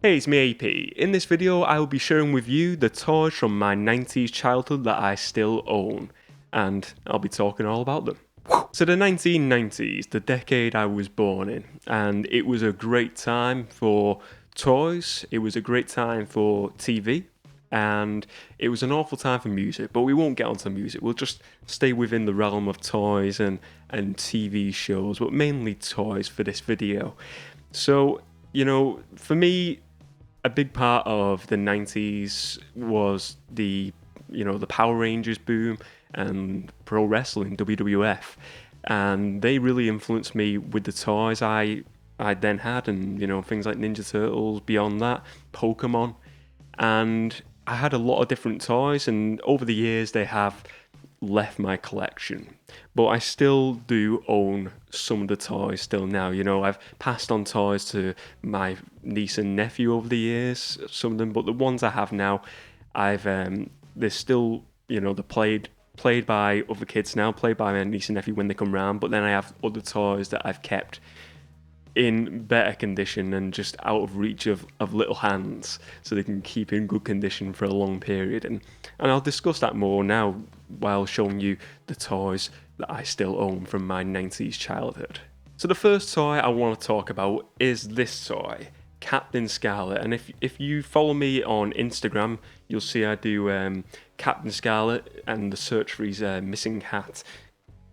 Hey, it's me AP. In this video, I will be sharing with you the toys from my 90s childhood that I still own, and I'll be talking all about them. So the 1990s, the decade I was born in, and it was a great time for toys, it was a great time for TV, and it was an awful time for music, but we won't get onto music, we'll just stay within the realm of toys and TV shows, but mainly toys for this video. So, for me, a big part of the 90s was the Power Rangers boom and pro wrestling, WWF, and they really influenced me with the toys I then had, and things like Ninja Turtles, beyond that, Pokemon. And I had a lot of different toys, and over the years they have left my collection. But I still do own some of the toys still now. I've passed on toys to my niece and nephew over the years, some of them, but the ones I have now, I've they're still, they're played by other kids now, played by my niece and nephew when they come round. But then I have other toys that I've kept in better condition and just out of reach of little hands, so they can keep in good condition for a long period. And I'll discuss that more now while showing you the toys that I still own from my 90s childhood. So the first toy I want to talk about is this toy, Captain Scarlet. And if you follow me on Instagram, you'll see I do Captain Scarlet and the search for his missing hat.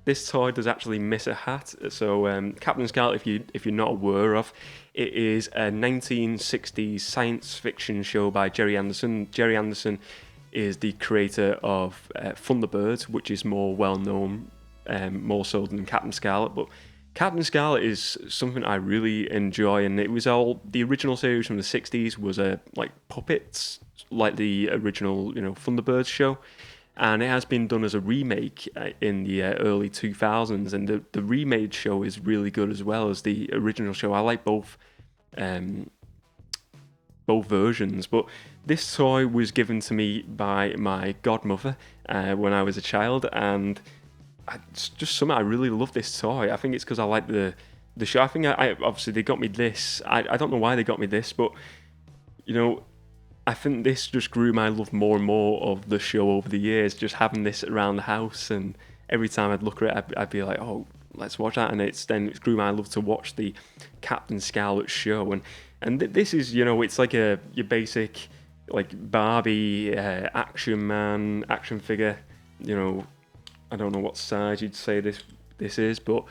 This toy does actually miss a hat. So Captain Scarlet, if you're not aware of, it is a 1960s science fiction show by Gerry Anderson. Gerry Anderson is the creator of Thunderbird, which is more well known, more so than Captain Scarlet. But Captain Scarlet is something I really enjoy, and it was all the original series from the 60s was like puppets, like the original Thunderbird show. And it has been done as a remake in the early 2000s, and the remade show is really good as well as the original show. I like both versions, but this toy was given to me by my godmother when I was a child, and it's just something I really love. This toy, I think it's because I like the show. I think I obviously they got me this. I don't know why they got me this, but I think this just grew my love more and more of the show over the years, just having this around the house, and every time I'd look at it, I'd be like, oh, let's watch that, and it grew my love to watch the Captain Scarlet show, and this is, it's like your basic, like, Barbie action figure, I don't know what size you'd say this is, but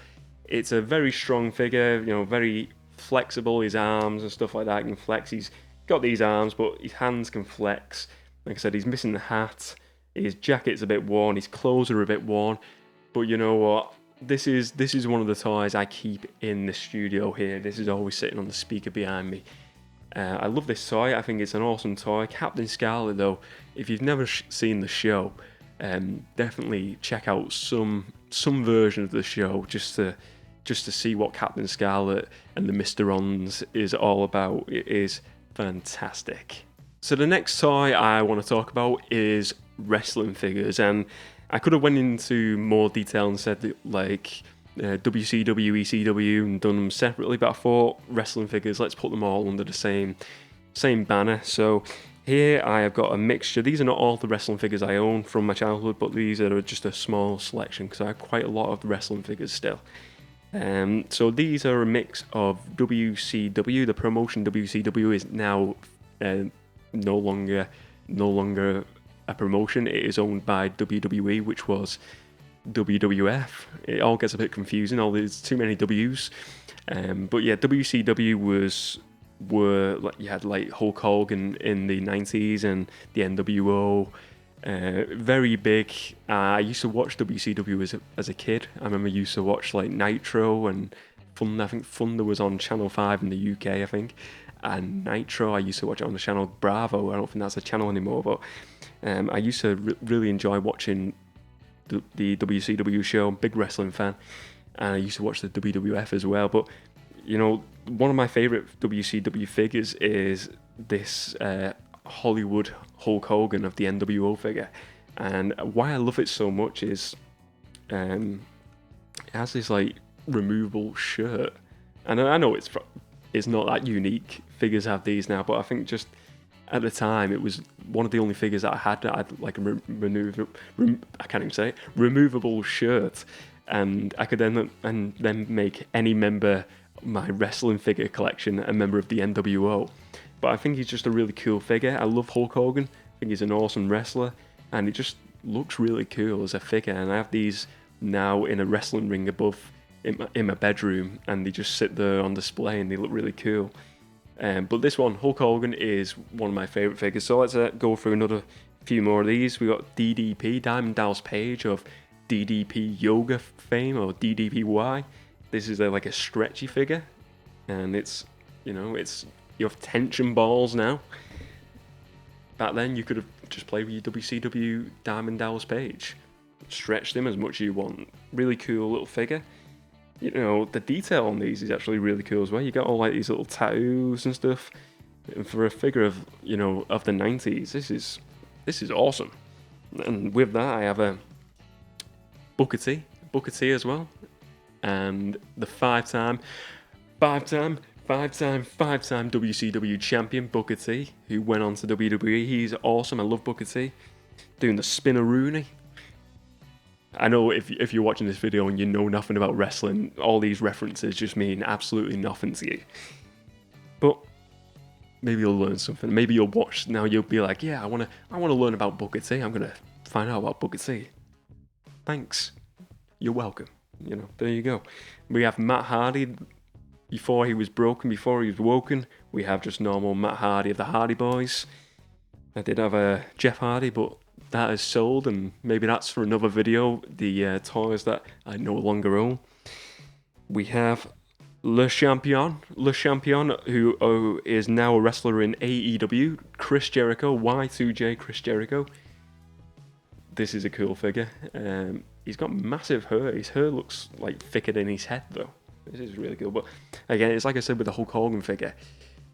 it's a very strong figure, very flexible, his arms and stuff like that can flex. He's got these arms, but his hands can flex. Like I said, he's missing the hat. His jacket's a bit worn. His clothes are a bit worn. But you know what? This is one of the toys I keep in the studio here. This is always sitting on the speaker behind me. I love this toy. I think it's an awesome toy. Captain Scarlet, though, if you've never seen the show, definitely check out some version of the show just to see what Captain Scarlet and the Mysterons is all about. It is fantastic. So the next toy I want to talk about is wrestling figures, and I could have went into more detail and said that like WCW, ECW and done them separately, but I thought wrestling figures, let's put them all under the same banner. So here I have got a mixture. These are not all the wrestling figures I own from my childhood, but these are just a small selection because I have quite a lot of wrestling figures still. So these are a mix of WCW. The promotion WCW is now no longer a promotion. It is owned by WWE, which was WWF. It all gets a bit confusing. There's too many W's. But yeah, WCW were like, you had like Hulk Hogan in the 90s and the NWO. Very big. I used to watch WCW as a kid. I remember I used to watch like Nitro and Thunder. I think Thunder was on Channel 5 in the UK, I think. And Nitro, I used to watch it on the channel Bravo. I don't think that's a channel anymore, but I used to really enjoy watching the WCW show. I'm a big wrestling fan. And I used to watch the WWF as well. But, one of my favourite WCW figures is this Hollywood Hulk Hogan of the NWO figure, and why I love it so much is it has this like removable shirt, and I know it's it's not that unique. Figures have these now, but I think just at the time it was one of the only figures that I had that had like a I can't even say it, removable shirt, and I could then make any member of my wrestling figure collection a member of the NWO. But I think he's just a really cool figure. I love Hulk Hogan. I think he's an awesome wrestler, and it just looks really cool as a figure. And I have these now in a wrestling ring above in my bedroom, and they just sit there on display, and they look really cool. But this one, Hulk Hogan, is one of my favourite figures. So let's go through another few more of these. We got DDP, Diamond Dallas Page of DDP Yoga fame, or DDPY. This is like a stretchy figure, and it's you have tension balls now. Back then, you could have just played with your WCW Diamond Dallas Page, stretch them as much as you want. Really cool little figure. The detail on these is actually really cool as well. You got all like these little tattoos and stuff. And for a figure of of the 90s, this is awesome. And with that, I have a Booker T as well, and the five-time WCW champion Booker T, who went on to WWE. He's awesome. I love Booker T. Doing the spin-a-rooney. I know if you're watching this video and you know nothing about wrestling, all these references just mean absolutely nothing to you. But maybe you'll learn something. Maybe you'll watch now. You'll be like, yeah, I want to learn about Booker T. I'm gonna find out about Booker T. Thanks. You're welcome. There you go. We have Matt Hardy. Before he was broken, before he was woken, we have just normal Matt Hardy of the Hardy Boys. I did have a Jeff Hardy, but that is sold, and maybe that's for another video, the toys that I no longer own. We have Le Champion, who is now a wrestler in AEW, Chris Jericho, Y2J Chris Jericho. This is a cool figure. He's got massive hair. His hair looks like thicker than his head, though. This is really cool. But again, it's like I said with the Hulk Hogan figure.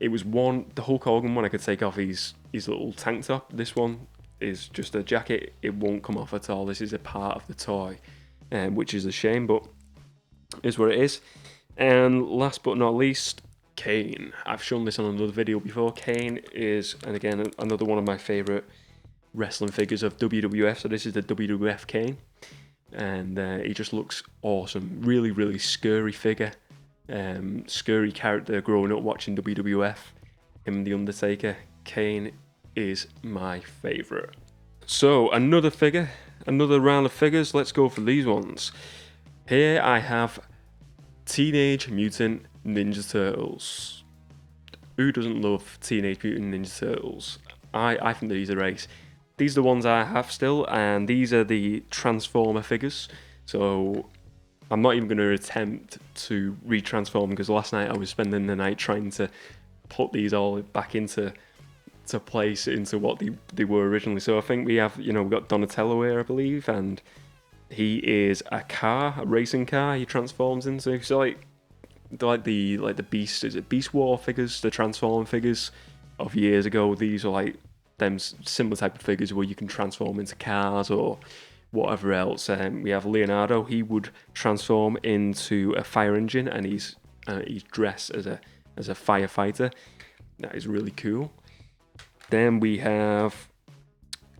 It was the Hulk Hogan one I could take off his little tank top. This one is just a jacket. It won't come off at all. This is a part of the toy, which is a shame, but is what it is. And last but not least, Kane. I've shown this on another video before. Kane is, and again, another one of my favourite wrestling figures of WWF. So this is the WWF Kane, and he just looks awesome. Really, really scary figure. Scary character growing up watching WWF. Him and The Undertaker. Kane is my favourite. So another figure, another round of figures. Let's go for these ones. Here I have Teenage Mutant Ninja Turtles. Who doesn't love Teenage Mutant Ninja Turtles? I think these are ace. These are the ones I have still, and these are the Transformer figures. So I'm not even going to attempt to retransform, because last night I was spending the night trying to put these all back into place into what they were originally. So I think we have, we've got Donatello here, I believe, and he is a racing car he transforms into. So like the Beast, is it Beast War figures, the Transform figures of years ago? These are like them similar type of figures where you can transform into cars or whatever else. We have Leonardo. He would transform into a fire engine, and he's dressed as a firefighter. That is really cool. Then we have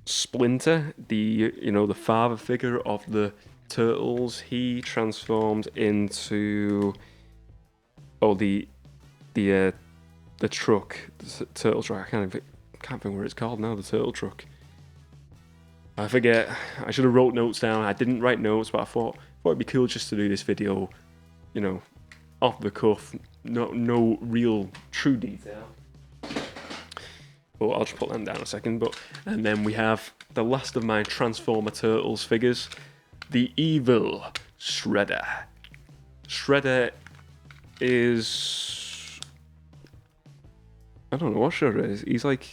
Splinter, the father figure of the Turtles. He transformed into the truck, the turtle truck. I can't think what it's called now. The turtle truck. I forget. I should have wrote notes down. I didn't write notes, but I thought it'd be cool just to do this video, off the cuff. No real true detail. But I'll just put them down a second. And then we have the last of my Transformer Turtles figures, the evil Shredder. Shredder is, I don't know what Shredder is. He's like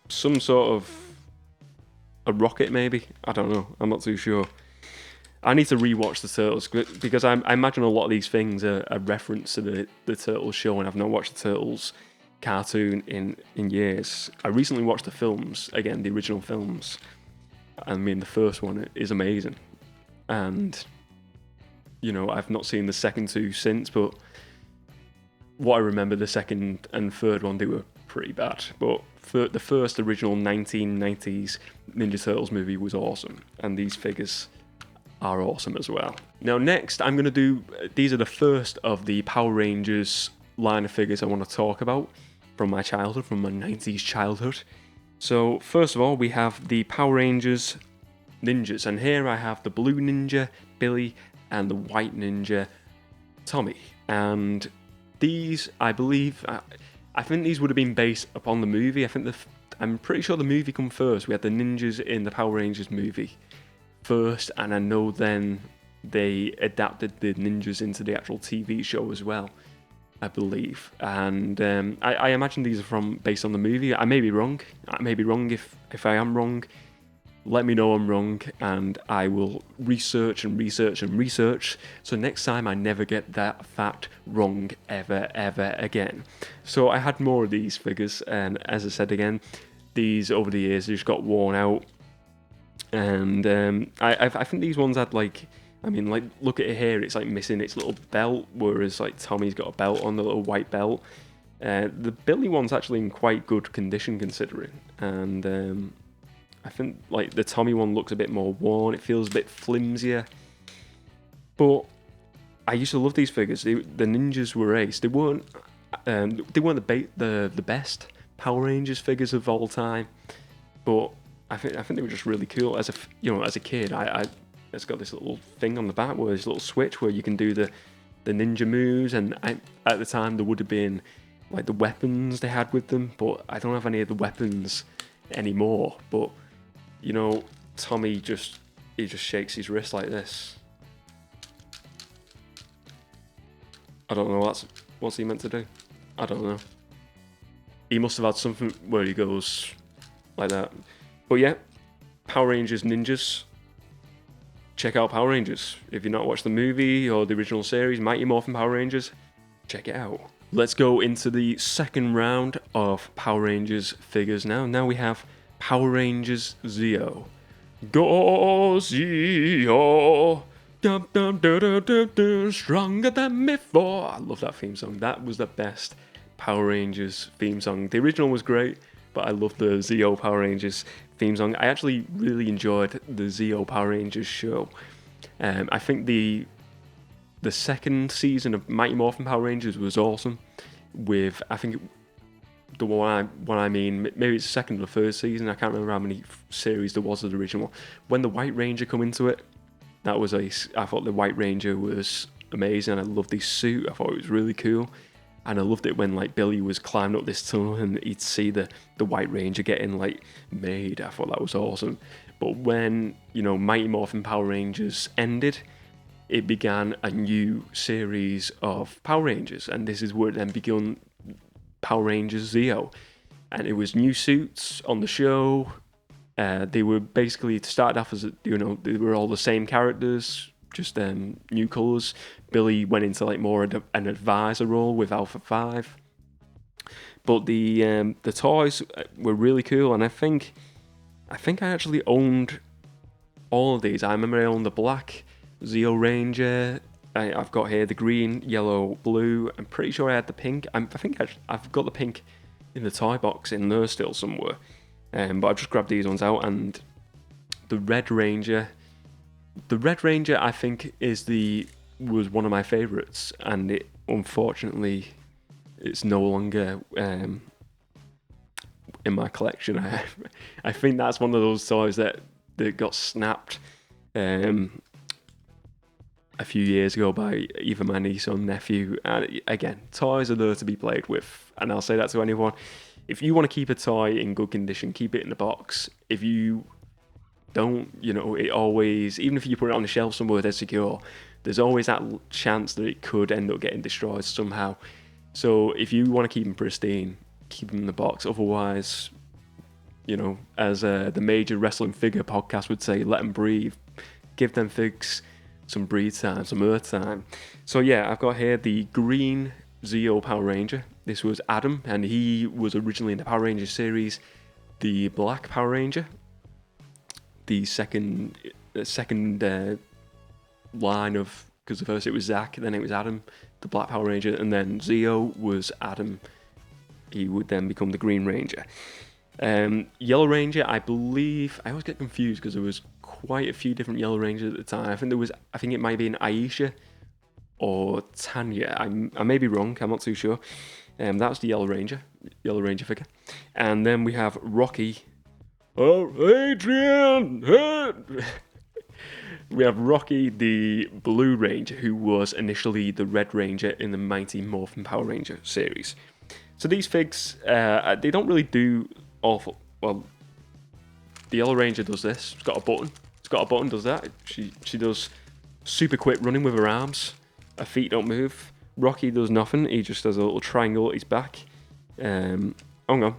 some sort of a rocket, maybe. I don't know. I'm not too sure. I need to rewatch the Turtles, because I imagine a lot of these things are a reference to the Turtles show, and I've not watched the Turtles cartoon in years. I recently watched the films again, the original films. I mean, the first one is amazing, and I've not seen the second two since, but what I remember, the second and third one, they were pretty bad. But the first original 1990s Ninja Turtles movie was awesome, and these figures are awesome as well. Now next, I'm going to do, these are the first of the Power Rangers line of figures I want to talk about from my childhood, from my 90s childhood. So first of all, we have the Power Rangers Ninjas, and here I have the blue ninja, Billy, and the white ninja, Tommy. And these, I believe, I think these would have been based upon the movie. I'm pretty sure the movie come first. We had the ninjas in the Power Rangers movie first, and I know then they adapted the ninjas into the actual TV show as well, I believe. And I imagine these are based on the movie. I may be wrong. If I am wrong, let me know I'm wrong, and I will research. So next time I never get that fact wrong ever again. So I had more of these figures, and as I said again, these over the years just got worn out. And I think these ones had look at it here, it's like missing its little belt, whereas like Tommy's got a belt on, the little white belt. The Billy one's actually in quite good condition considering, and I think like the Tommy one looks a bit more worn, it feels a bit flimsier. But I used to love these figures. The ninjas were ace. They weren't the best Power Rangers figures of all time, but I think they were just really cool. As a kid, it's got this little thing on the back where there's a little switch where you can do the ninja moves, and at the time there would have been like the weapons they had with them, but I don't have any of the weapons anymore. But Tommy he just shakes his wrist like this. I don't know what's he meant to do. I don't know. He must have had something where he goes like that. But yeah, Power Rangers Ninjas. Check out Power Rangers. If you've not watched the movie or the original series, Mighty Morphin Power Rangers, check it out. Let's go into the second round of Power Rangers figures now. Now we have Power Rangers Zeo. Go Zeo! Dum, dum, dum, dum, dum, dum, stronger than before. I love that theme song. That was the best Power Rangers theme song. The original was great, but I love the Zeo Power Rangers theme song. I actually really enjoyed the Zeo Power Rangers show. I think the second season of Mighty Morphin Power Rangers was awesome. With, I think, the one I mean, maybe it's the second or third season. I can't remember how many series there was of the original one. When the White Ranger come into it, I thought the White Ranger was amazing. I loved his suit. I thought it was really cool. And I loved it when like Billy was climbing up this tunnel and he'd see the White Ranger getting like made. I thought that was awesome. But when, Mighty Morphin Power Rangers ended, it began a new series of Power Rangers. And this is where it then began Power Rangers Zeo. And it was new suits on the show. They were basically started off as, they were all the same characters, just new colours. Billy went into like more an advisor role with Alpha 5. But the toys were really cool, and I think I actually owned all of these. I remember I owned the black Zeo Ranger. I've got here the green, yellow, blue. I'm pretty sure I had the pink. I've got the pink in the toy box in there still somewhere. But I've just grabbed these ones out, and the Red Ranger. The Red Ranger, I think, was one of my favourites, and it unfortunately it's no longer in my collection. I think that's one of those toys that got snapped a few years ago by either my niece or nephew. And again, toys are there to be played with, and I'll say that to anyone. If you want to keep a toy in good condition, keep it in the box. If you don't, it always, even if you put it on the shelf somewhere that's secure, there's always that chance that it could end up getting destroyed somehow. So if you want to keep them pristine, keep them in the box. Otherwise, as the Major Wrestling Figure podcast would say, let them breathe. Give them figs some breathe time, some earth time. So yeah, I've got here the green Zeo Power Ranger. This was Adam, and he was originally in the Power Ranger series, the Black Power Ranger. The second line of, because the first it was Zach, then it was Adam, the Black Power Ranger, and then Zeo was Adam. He would then become the Green Ranger. Yellow Ranger, I believe, I always get confused because there was quite a few different Yellow Rangers at the time. I think it might be an Aisha or Tanya. I may be wrong, I'm not too sure. That's the Yellow Ranger figure. And then we have Rocky. Oh, Adrian! We have Rocky, the Blue Ranger, who was initially the Red Ranger in the Mighty Morphin Power Ranger series. So these figs, they don't really do awful. Well, the Yellow Ranger does this. It's got a button. Does that. She does super quick running with her arms. Her feet don't move. Rocky does nothing. He just does a little triangle at his back. Hang on.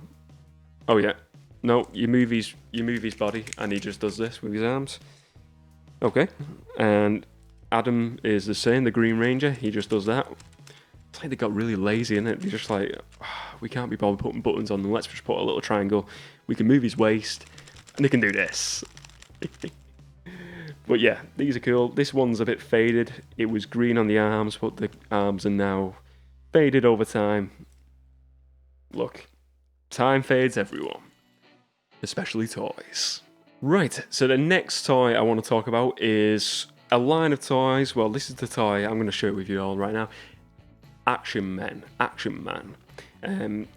Oh yeah. No, you move his body, and he just does this with his arms. Okay. And Adam is the same. The Green Ranger. He just does that. It's like they got really lazy, innit? They're just like, we can't be bothered putting buttons on them. Let's just put a little triangle. We can move his waist, and they can do this. But yeah, these are cool. This one's a bit faded. It was green on the arms, but the arms are now faded over time. Look, time fades everyone, especially toys. Right, so the next toy I want to talk about is a line of toys. Well, this is the toy. I'm going to share it with you all right now. Action Man.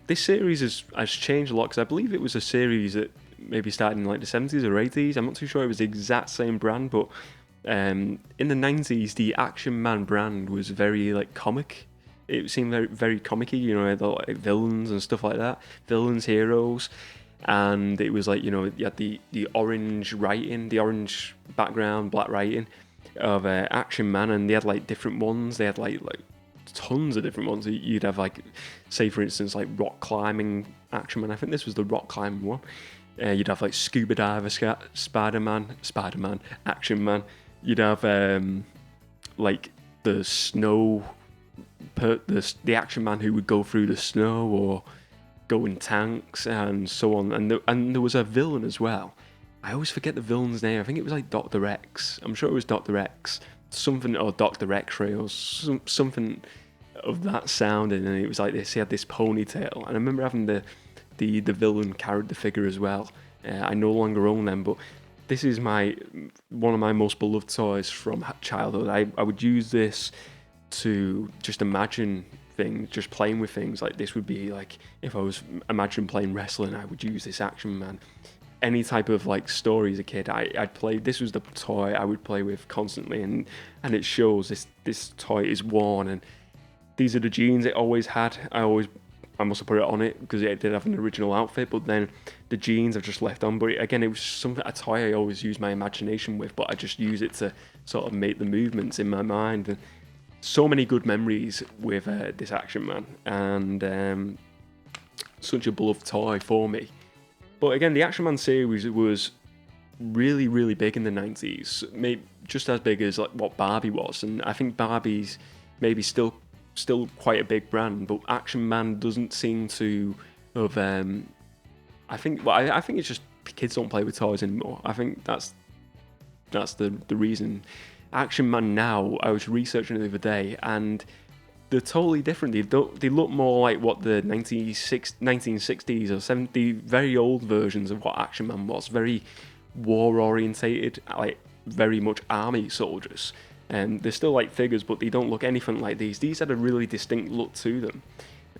This series has changed a lot because I believe it was a series that maybe started in like the 70s or 80s. I'm not too sure it was the exact same brand, but in the 90s, the Action Man brand was very like comic. It seemed very, very comic-y, you know, like villains and stuff like that. Villains, heroes. And it was like, you know, you had the orange writing, the orange background, black writing of Action Man, and they had like different ones. They had like tons of different ones. You'd have like, say for instance, like rock climbing Action Man. I think this was the rock climbing one. You'd have like scuba diver Spider-Man, Action Man. You'd have like the snow, the Action Man who would go through the snow or go in tanks and so on. And there was a villain as well. I always forget the villain's name. I think it was like Dr. X. I'm sure it was Dr. X. Something, or Dr. X-Ray, or something of that sounding. And it was like this. He had this ponytail. And I remember having the villain carried the figure as well. I no longer own them, but this is one of my most beloved toys from childhood. I would use this to just imagine things, just playing with things. Like this would be like, if I was imagining playing wrestling, I would use this Action Man. Any type of like story as a kid, I'd play. This was the toy I would play with constantly, and it shows this toy is worn, and these are the jeans it always had. I must have put it on it because it did have an original outfit, but then the jeans I've just left on. But again, it was a toy I always use my imagination with, but I just use it to sort of make the movements in my mind. And so many good memories with this Action Man, and such a beloved toy for me. But again, the Action Man series was really, really big in the 90s, maybe just as big as like what Barbie was. And I think Barbie's maybe still quite a big brand, but Action Man doesn't seem to have. I think it's just kids don't play with toys anymore. I think that's the reason. Action Man now, I was researching it the other day, and they're totally different. They look more like what the 1960s or 70s, very old versions of what Action Man was. Very war orientated, like very much army soldiers. They're still like figures, but they don't look anything like these. These had a really distinct look to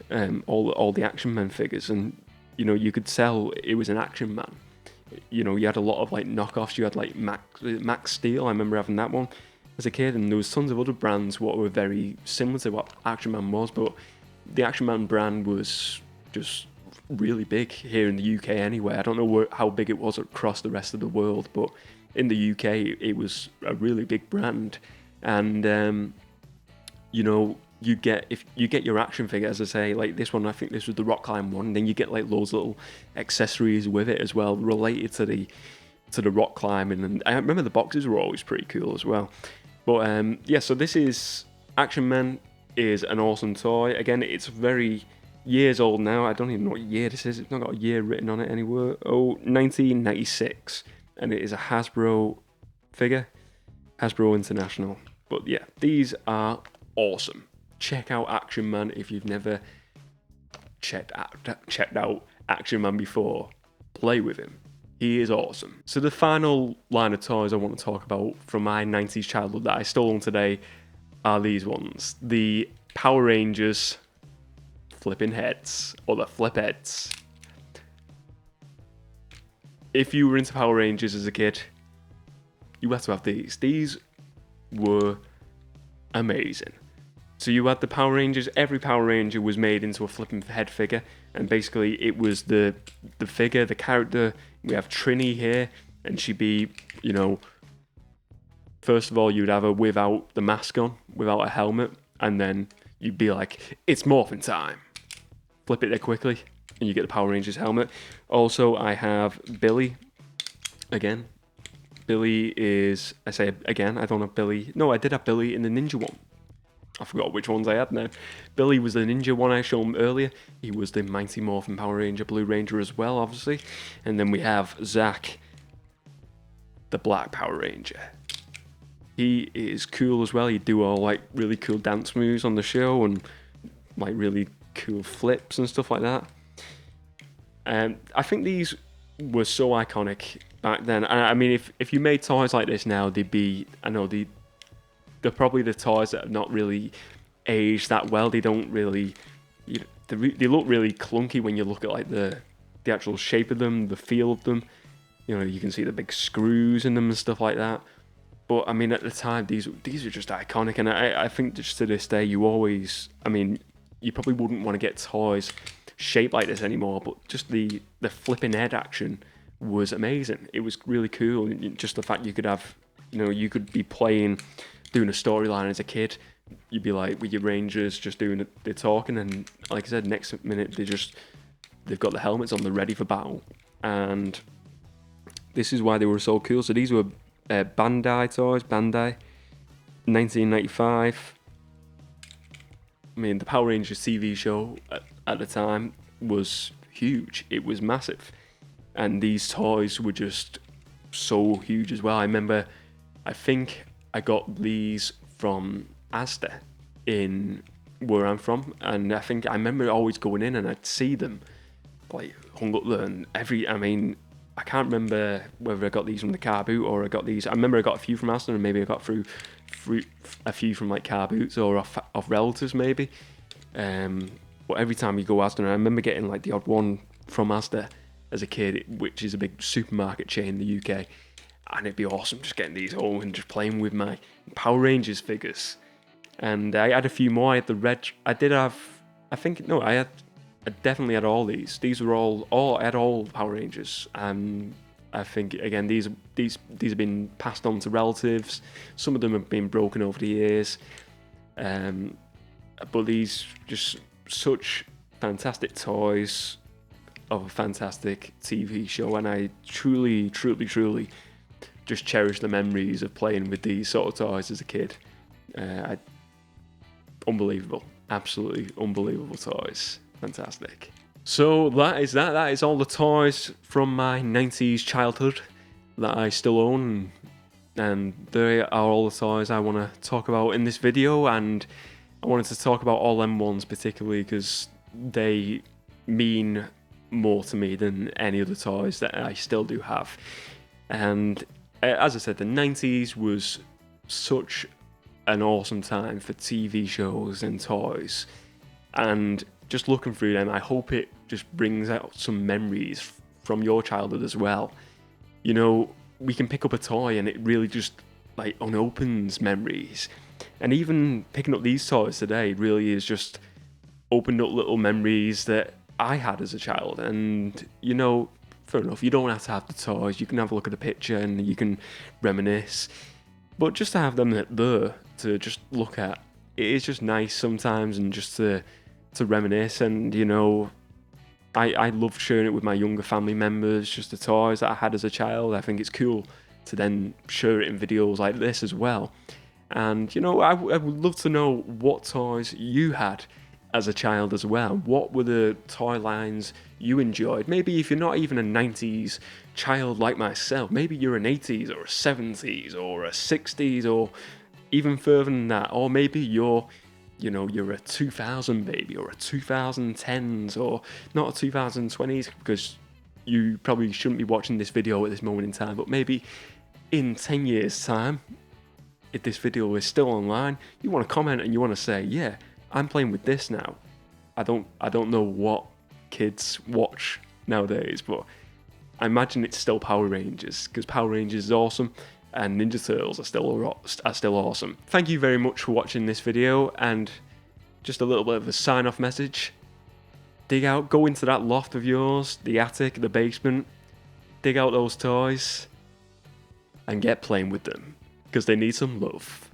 them. All the Action Man figures, and you know, you could tell it was an Action Man. You know, you had a lot of like knockoffs. You had like Max Steel. I remember having that one as a kid, and there was tons of other brands what were very similar to what Action Man was, but the Action Man brand was just really big here in the UK anyway. I don't know how big it was across the rest of the world, but in the UK it was a really big brand. And you know, if you get your action figure, as I say, like this one, I think this was the rock climb one, and then you get like loads of little accessories with it as well related to the rock climbing. And I remember the boxes were always pretty cool as well. But yeah, so this is Action Man is an awesome toy. Again, it's very years old now. I don't even know what year this is. It's not got a year written on it anywhere. 1996, and it is a Hasbro figure, Hasbro International. But yeah, these are awesome. check out Action Man if you've never checked out Action Man before. Play with him. He is awesome. So the final line of toys I want to talk about from my 90s childhood that I stole today are these ones. The Power Rangers flipping heads, or the flip heads. If you were into Power Rangers as a kid, you had to have these. These were amazing. So you had the Power Rangers. Every Power Ranger was made into a flipping head figure, and basically it was the figure, the character. We have Trini here, and she'd be, first of all, you'd have her without the mask on, without a helmet, and then you'd be like, it's morphin' time. Flip it there quickly, and you get the Power Rangers helmet. Also, I have Billy, again. Billy is, I say again, I don't have Billy. No, I did have Billy in the Ninja one. I forgot which ones I had now. Billy was the Ninja one I showed him earlier. He was the Mighty Morphin Power Ranger, Blue Ranger as well, obviously. And then we have Zach, the Black Power Ranger. He is cool as well. He'd do all like really cool dance moves on the show and like really cool flips and stuff like that. I think these were so iconic back then. I mean, if you made toys like this now, they'd be, they're probably the toys that have not really aged that well. They don't really, they look really clunky when you look at like the actual shape of them, the feel of them. You can see the big screws in them and stuff like that. But I mean, at the time, these are just iconic, and I think just to this day, you probably wouldn't want to get toys shaped like this anymore. But just the flipping head action was amazing. It was really cool. Just the fact you could have, you could be doing a storyline as a kid. You'd be like with your Rangers just doing the talking, and like I said, next minute they've got the helmets on, they're ready for battle, and this is why they were so cool. So these were Bandai toys, 1995. I mean, the Power Rangers TV show at the time was huge. It was massive, and these toys were just so huge as well. I think I got these from Asda in where I'm from, and I remember always going in and I'd see them like hung up there, and I can't remember whether I got these from the car boot or I got these. I remember I got a few from Asda, and maybe I got through a few from like car boots or off relatives maybe. But every time you go Asda, I remember getting like the odd one from Asda as a kid, which is a big supermarket chain in the UK. And it'd be awesome just getting these home and just playing with my Power Rangers figures. And I had a few more. I had the red. I definitely had all these. These were I had all Power Rangers. I think again these have been passed on to relatives. Some of them have been broken over the years. But these just such fantastic toys of a fantastic TV show, and I truly just cherish the memories of playing with these sort of toys as a kid. Unbelievable, absolutely unbelievable toys. Fantastic. So that is all the toys from my 90s childhood that I still own, and they are all the toys I want to talk about in this video. And I wanted to talk about all them ones particularly because they mean more to me than any other toys that I still do have. And as I said, the 90s was such an awesome time for TV shows and toys, and just looking through them, I hope it just brings out some memories from your childhood as well. We can pick up a toy and it really just like unopens memories, and even picking up these toys today really is just opened up little memories that I had as a child. And fair enough, you don't have to have the toys, you can have a look at the picture and you can reminisce, but just to have them there to just look at, it is just nice sometimes, and just to reminisce. And I love sharing it with my younger family members, just the toys that I had as a child. I think it's cool to then share it in videos like this as well. And I would love to know what toys you had as a child as well. What were the toy lines you enjoyed? Maybe if you're not even a 90s child like myself, maybe you're an 80s or a 70s or a 60s or even further than that, or maybe you're you know, you're a 2000 baby or a 2010s or not a 2020s, because you probably shouldn't be watching this video at this moment in time, but maybe in 10 years time, if this video is still online, you want to comment and you want to say, yeah, I'm playing with this now. I don't know what kids watch nowadays, but I imagine it's still Power Rangers, because Power Rangers is awesome and Ninja Turtles are still awesome. Thank you very much for watching this video, and just a little bit of a sign-off message. Go into that loft of yours, the attic, the basement, dig out those toys and get playing with them, because they need some love.